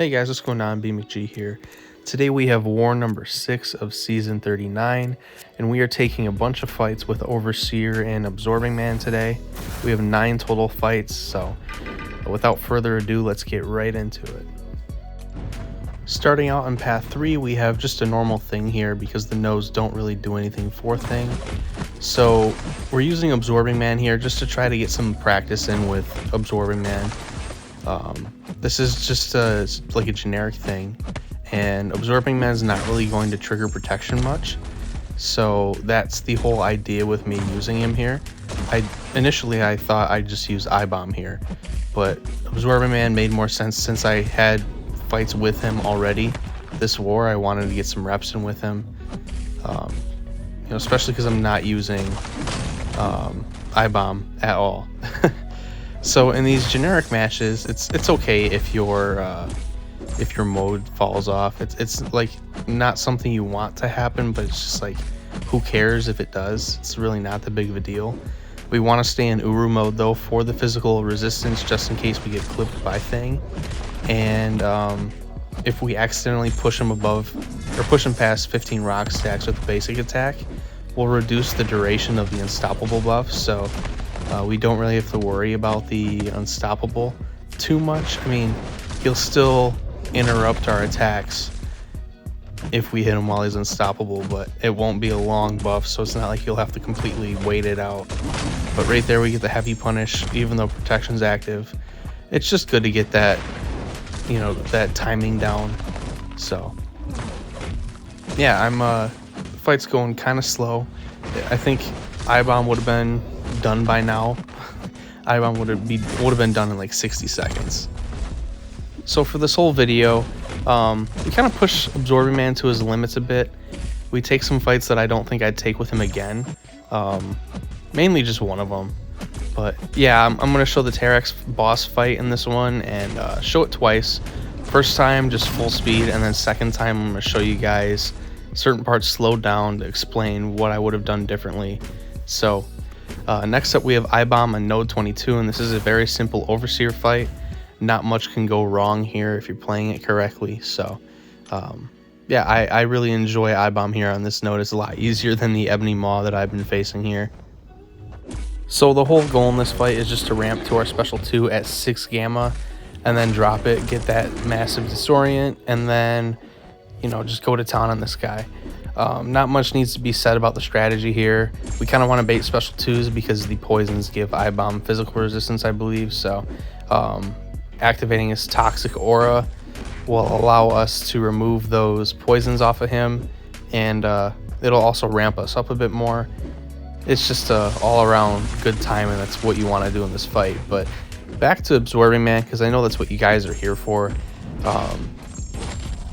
Hey guys, what's going on? BMcG here. Today we have war number 6 of season 39, and we are taking a bunch of fights with Overseer and Absorbing Man today. We have 9 total fights, so without further ado, let's get right into it. Starting out on path 3, we have just a normal thing here because the nodes don't really do anything for thing. So we're using Absorbing Man here just to try to get some practice in with Absorbing Man. This is just like a generic thing, and Absorbing Man is not really going to trigger protection much, so that's the whole idea with me using him here. Initially I thought I'd just use I-Bomb here, but Absorbing Man made more sense since I had fights with him already this war. I wanted to get some reps in with him, especially because I'm not using I-Bomb at all. So in these generic matches, it's okay if your mode falls off. It's like not something you want to happen, but it's just like, who cares if it does? It's really not that big of a deal. We want to stay in Uru mode though for the physical resistance, just in case we get clipped by Thing. And if we accidentally push him above or push him past 15 rock stacks with the basic attack, we'll reduce the duration of the unstoppable buff. So we don't really have to worry about the unstoppable too much. I mean, he'll still interrupt our attacks if we hit him while he's unstoppable, but it won't be a long buff, so it's not like you'll have to completely wait it out. But right there we get the heavy punish, even though protection's active. It's just good to get that, that timing down. So yeah, the fight's going kind of slow. I think I-Bomb would have been done by now. I-Bomb would have been done in like 60 seconds. So for this whole video, we kind of push Absorbing Man to his limits a bit. We take some fights that I don't think I'd take with him again, mainly just one of them. But yeah, I'm going to show the Terrax boss fight in this one, and show it twice. First time just full speed, and then second time I'm going to show you guys certain parts slowed down to explain what I would have done differently. So next up we have I-Bomb on node 22, and this is a very simple Overseer fight. Not much can go wrong here if you're playing it correctly. So yeah, I really enjoy I-Bomb here on this node. It's a lot easier than the Ebony Maw that I've been facing here. So the whole goal in this fight is just to ramp to our special 2 at 6 gamma and then drop it, get that massive disorient, and then just go to town on this guy. Not much needs to be said about the strategy here. We kind of want to bait special 2s because the poisons give I-Bomb physical resistance, I believe. So activating his toxic aura will allow us to remove those poisons off of him, and it'll also ramp us up a bit more. It's just a all-around good time, and that's what you want to do in this fight. But back to Absorbing Man, because I know that's what you guys are here for.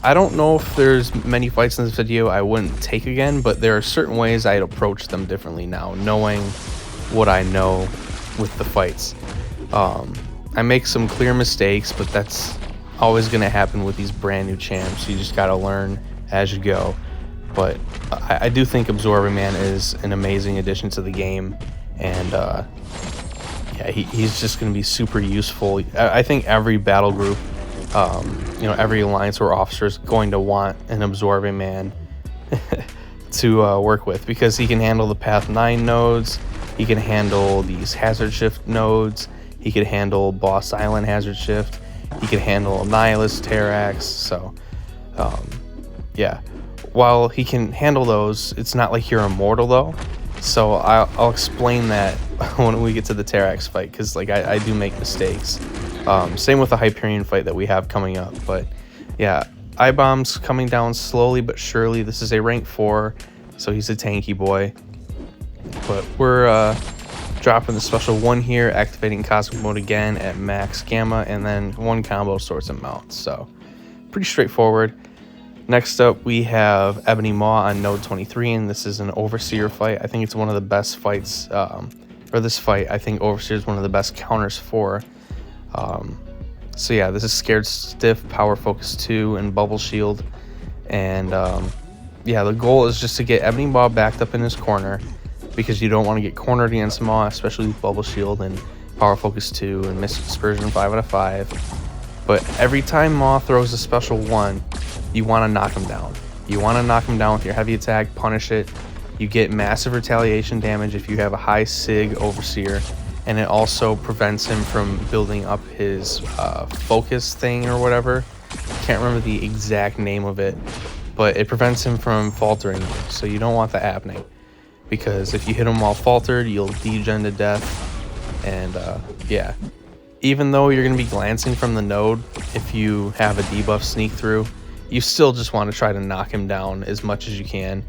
I don't know if there's many fights in this video I wouldn't take again, but there are certain ways I'd approach them differently now, knowing what I know with the fights. I make some clear mistakes, but that's always going to happen with these brand new champs. You just got to learn as you go. But I do think Absorbing Man is an amazing addition to the game, and yeah, he's just going to be super useful. I think every battle group, every alliance or officer is going to want an Absorbing Man to work with, because he can handle the path 9 nodes, he can handle these hazard shift nodes, he can handle boss island hazard shift, he can handle Nihilist, Terrax. So yeah, while he can handle those, it's not like you're immortal though. So I'll explain that when we get to the Terrax fight, because like I do make mistakes. Same with the Hyperion fight that we have coming up. But yeah, I-Bomb's coming down slowly but surely. This is a rank 4, so he's a tanky boy. But we're dropping the special 1 here, activating Cosmic Mode again at max gamma, and then 1 combo sorts him out. So pretty straightforward. Next up we have Ebony Maw on node 23, and this is an Overseer fight. I think it's one of the best fights, or this fight I think Overseer is one of the best counters for. So yeah, this is Scared Stiff, Power Focus 2, and Bubble Shield. And yeah, the goal is just to get Ebony Maw backed up in his corner, because you don't want to get cornered against Maw, especially with Bubble Shield and Power Focus 2 and Mystic Dispersion 5 out of 5. But every time Maw throws a special 1, you want to knock him down. You want to knock him down with your heavy attack, punish it. You get massive retaliation damage if you have a high Sig Overseer, and it also prevents him from building up his focus thing or whatever. Can't remember the exact name of it, but it prevents him from faltering you, so you don't want that happening. Because if you hit him while faltered, you'll degen to death, and yeah. Even though you're going to be glancing from the node, if you have a debuff sneak through, you still just want to try to knock him down as much as you can.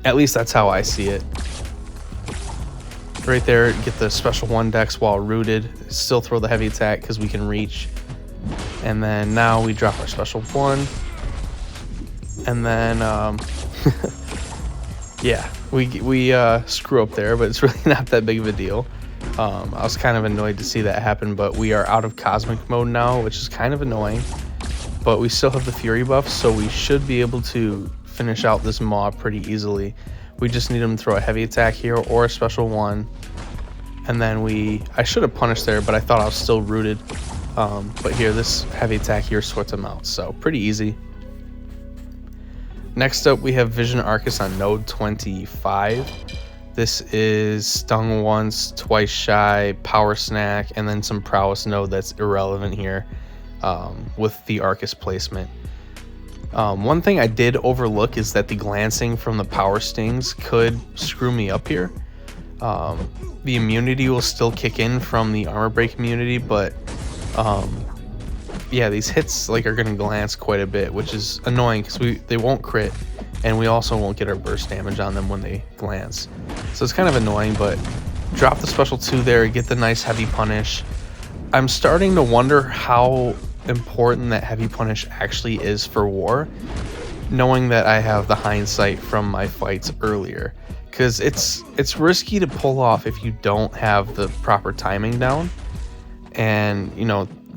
At least that's how I see it. Right there, get the special 1 dex while rooted. Still throw the heavy attack because we can reach. And then now we drop our special 1. And then, yeah, we screw up there, but it's really not that big of a deal. I was kind of annoyed to see that happen, but we are out of cosmic mode now, which is kind of annoying. But we still have the fury buff, so we should be able to finish out this Maw pretty easily. We just need him to throw a heavy attack here or a special 1. And then I should have punished there, but I thought I was still rooted. But here, this heavy attack here sorts him out, so pretty easy. Next up, we have Vision Aarkus on node 25. This is Stung Once, Twice Shy, Power Snack, and then some Prowess node that's irrelevant here with the Aarkus placement. One thing I did overlook is that the glancing from the Power Stings could screw me up here. The immunity will still kick in from the armor break immunity, but yeah, these hits are going to glance quite a bit, which is annoying because they won't crit, and we also won't get our burst damage on them when they glance. So it's kind of annoying, but drop the special 2 there, get the nice heavy punish. I'm starting to wonder how important that heavy punish actually is for war, knowing that I have the hindsight from my fights earlier, because it's risky to pull off if you don't have the proper timing down. And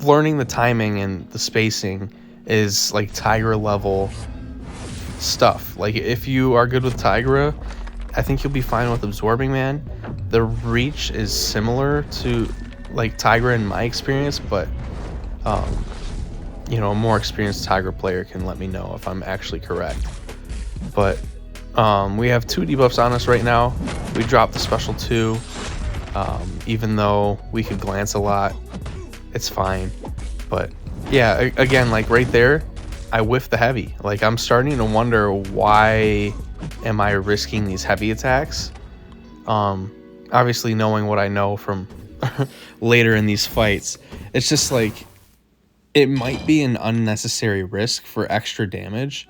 learning the timing and the spacing is like Tigra level stuff. Like if you are good with Tigra, I think you'll be fine with Absorbing Man. The reach is similar to like Tigra in my experience, but a more experienced Tigra player can let me know if I'm actually correct. But we have 2 debuffs on us right now. We dropped the special 2, even though we could glance a lot. It's fine. But yeah, again, like right there, I whiffed the heavy. Like I'm starting to wonder, why am I risking these heavy attacks? Obviously knowing what I know from later in these fights, it's just like it might be an unnecessary risk for extra damage,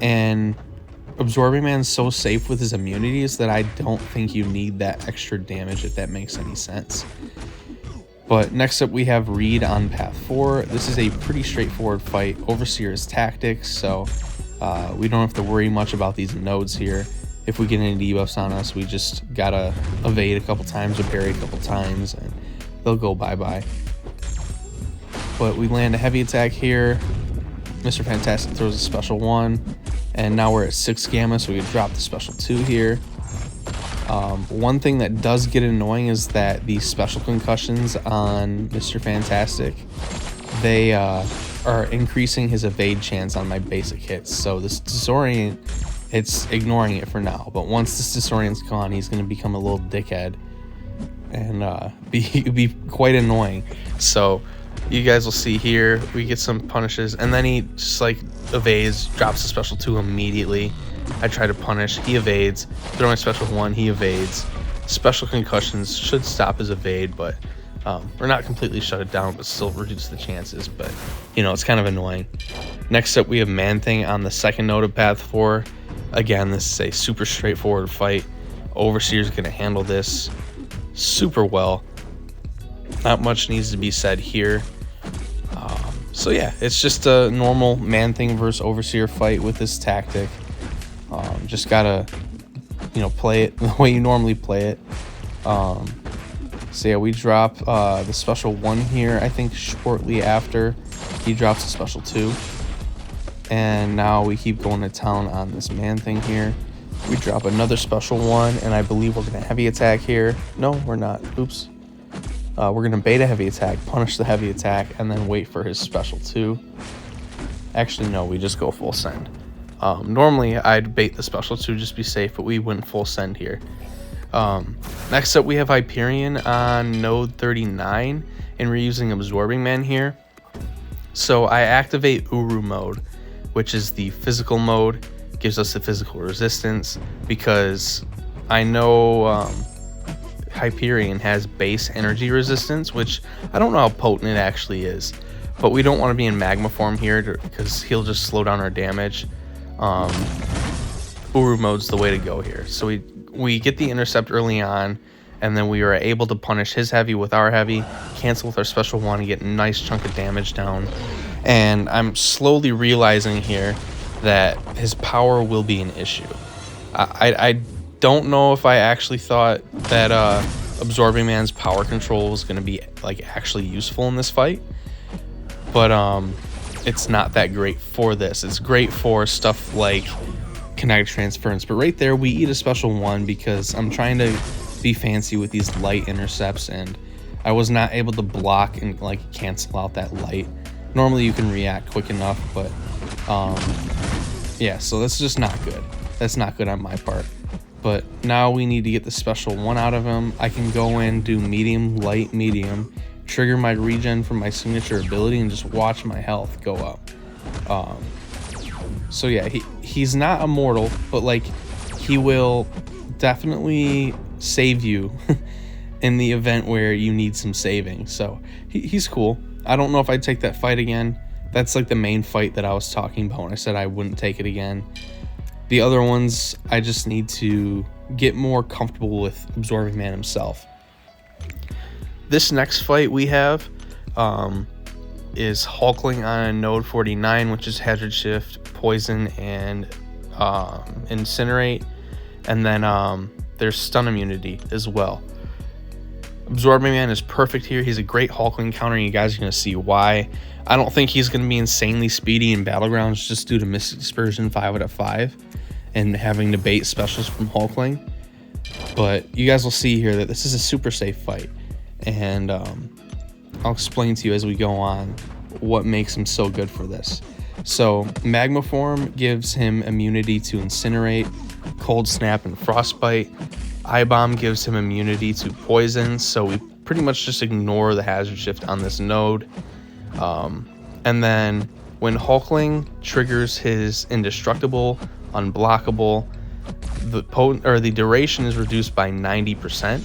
and Absorbing Man's so safe with his immunities that I don't think you need that extra damage, if that makes any sense. But next up we have Reed on path 4. This is a pretty straightforward fight. Overseer is tactics, so we don't have to worry much about these nodes here. If we get any debuffs on us, we just gotta evade a couple times or parry a couple times, and they'll go bye-bye. But we land a heavy attack here. Mr. Fantastic throws a special 1, and now we're at 6 gamma, so we can drop the special 2 here. One thing that does get annoying is that the special concussions on Mr. Fantastic, they are increasing his evade chance on my basic hits. So this disorient, it's ignoring it for now, but once this disorient's gone, he's going to become a little dickhead and be quite annoying. So you guys will see here, we get some punishes, and then he just like evades, drops the special 2 immediately. I try to punish, he evades, throwing special 1, he evades. Special concussions should stop his evade, but we're not completely shut it down, but still reduce the chances. But it's kind of annoying. Next up we have Man-Thing on the second node of path 4. Again, this is a super straightforward fight. Overseer's gonna handle this super well. Not much needs to be said here. So yeah, it's just a normal Man-Thing versus Overseer fight with this tactic. Just gotta, play it the way you normally play it. So yeah, we drop the special 1 here, I think shortly after he drops the special 2. And now we keep going to town on this Man-Thing here. We drop another special 1, and I believe we're gonna heavy attack here. No, we're not. Oops. We're going to bait a heavy attack, punish the heavy attack, and then wait for his special 2. Actually, no, we just go full send. Normally, I'd bait the special 2 just be safe, but we went full send here. Next up, we have Hyperion on node 39, and we're using Absorbing Man here. So I activate Uru mode, which is the physical mode, gives us the physical resistance, because I know Hyperion has base energy resistance, which I don't know how potent it actually is, but we don't want to be in magma form here because he'll just slow down our damage. Uru mode's the way to go here. So we get the intercept early on, and then we are able to punish his heavy with our heavy, cancel with our special 1, and get a nice chunk of damage down. And I'm slowly realizing here that his power will be an issue. I don't know if I actually thought that Absorbing Man's power control was going to be like actually useful in this fight, but it's not that great for this. It's great for stuff like kinetic transference, but right there we eat a special 1 because I'm trying to be fancy with these light intercepts, and I was not able to block and like cancel out that light. Normally you can react quick enough, but yeah, so that's just not good. That's not good on my part. But now we need to get the special 1 out of him. I can go in, do medium, light, medium, trigger my regen from my signature ability, and just watch my health go up. So yeah, he's not immortal, but like he will definitely save you in the event where you need some saving. So he's cool. I don't know if I'd take that fight again. That's like the main fight that I was talking about when I said I wouldn't take it again. The other ones, I just need to get more comfortable with Absorbing Man himself. This next fight we have is Hulkling on node 49, which is Hazard Shift, Poison, and Incinerate. And then there's Stun Immunity as well. Absorbing Man is perfect here. He's a great Hulkling counter, and you guys are going to see why. I don't think he's going to be insanely speedy in Battlegrounds just due to Mystic Dispersion 5 out of 5 and having to bait specials from Hulkling. But you guys will see here that this is a super safe fight. And I'll explain to you as we go on what makes him so good for this. So Magma Form gives him immunity to Incinerate, Cold Snap, and Frostbite. Eye Bomb gives him immunity to Poison, so we pretty much just ignore the Hazard Shift on this node. And then when Hulkling triggers his Indestructible, Unblockable, the duration is reduced by 90%,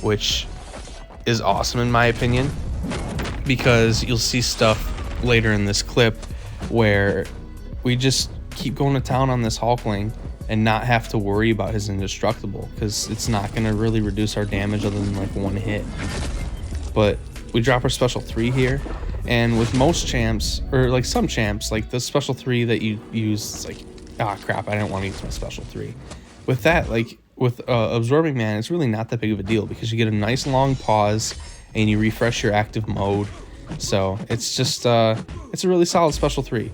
which is awesome in my opinion, because you'll see stuff later in this clip where we just keep going to town on this Hulkling and not have to worry about his Indestructible, because it's not going to really reduce our damage other than like 1 hit. But we drop our special 3 here, and with most champs, or like some champs, like the special 3 that you use, it's like, ah crap, I didn't want to use my special 3. With that, like with Absorbing Man, it's really not that big of a deal because you get a nice long pause and you refresh your active mode. So it's just it's a really solid special 3.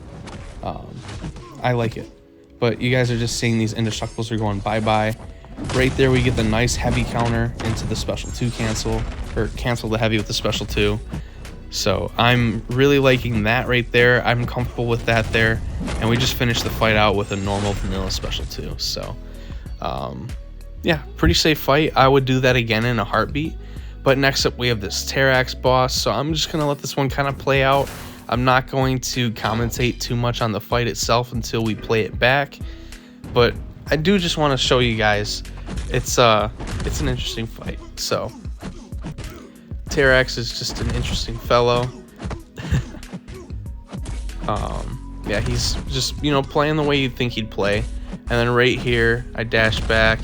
I like it. But you guys are just seeing these Indestructibles are going bye-bye. Right there we get the nice heavy counter into the special 2 cancel, or cancel the heavy with the special 2. So I'm really liking that right there. I'm comfortable with that there. And we just finished the fight out with a normal vanilla special 2. So yeah, pretty safe fight. I would do that again in a heartbeat. But next up we have this Terrax boss. So I'm just going to let this one kind of play out. I'm not going to commentate too much on the fight itself until we play it back, but I do just want to show you guys it's an interesting fight. So Terrax is just an interesting fellow. Yeah, he's just, you know, playing the way you'd think he'd play. And then right here I dash back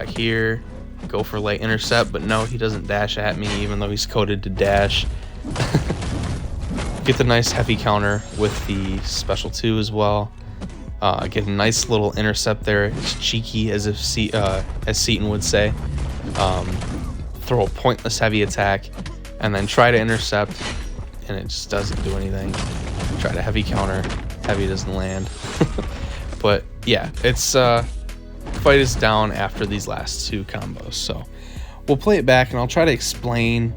here, go for light intercept, but no, he doesn't dash at me even though he's coded to dash. Get the nice heavy counter with the special 2 as well. Get a nice little intercept there. It's cheeky, as Seaton would say. Throw a pointless heavy attack, and then try to intercept, and it just doesn't do anything. Try to heavy counter, heavy doesn't land. But yeah, it's fight is down after these last 2 combos. So we'll play it back and I'll try to explain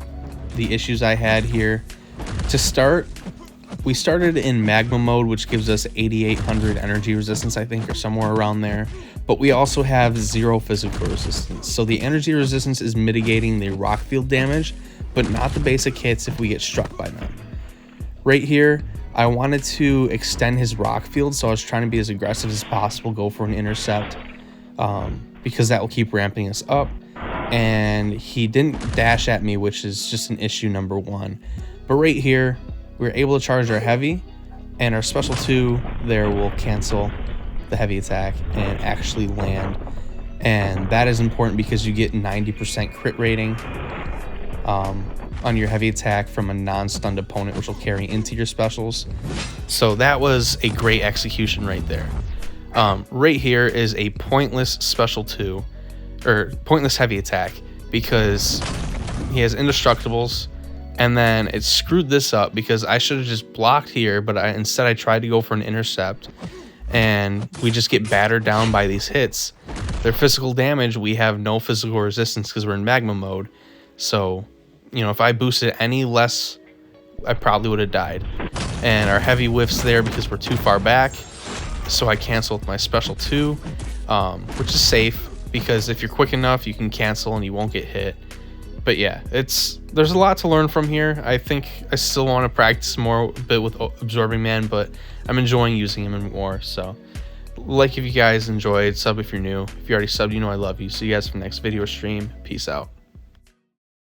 the issues I had here. To start, we started in magma mode, which gives us 8800 energy resistance, I think, or somewhere around there. But we also have 0 physical resistance. So the energy resistance is mitigating the rock field damage, but not the basic hits if we get struck by them. Right here, I wanted to extend his rock field, so I was trying to be as aggressive as possible, go for an intercept, because that will keep ramping us up. And he didn't dash at me, which is just an issue number 1. But right here, we were able to charge our heavy, and our special 2 there will cancel the heavy attack and actually land. And that is important because you get 90% crit rating on your heavy attack from a non-stunned opponent, which will carry into your specials. So that was a great execution right there. Right here is a pointless special 2, or pointless heavy attack, because he has indestructibles. And then it screwed this up because I should have just blocked here, but instead I tried to go for an intercept, and we just get battered down by these hits. Their physical damage, we have no physical resistance because we're in magma mode. So, you know, if I boosted any less, I probably would have died. And our heavy whiffs there because we're too far back. So I cancel with my special 2, which is safe because if you're quick enough, you can cancel and you won't get hit. But yeah, there's a lot to learn from here. I think I still want to practice more a bit with Absorbing Man, but I'm enjoying using him more. So, like if you guys enjoyed, sub if you're new. If you already subbed, you know I love you. See you guys for the next video or stream. Peace out.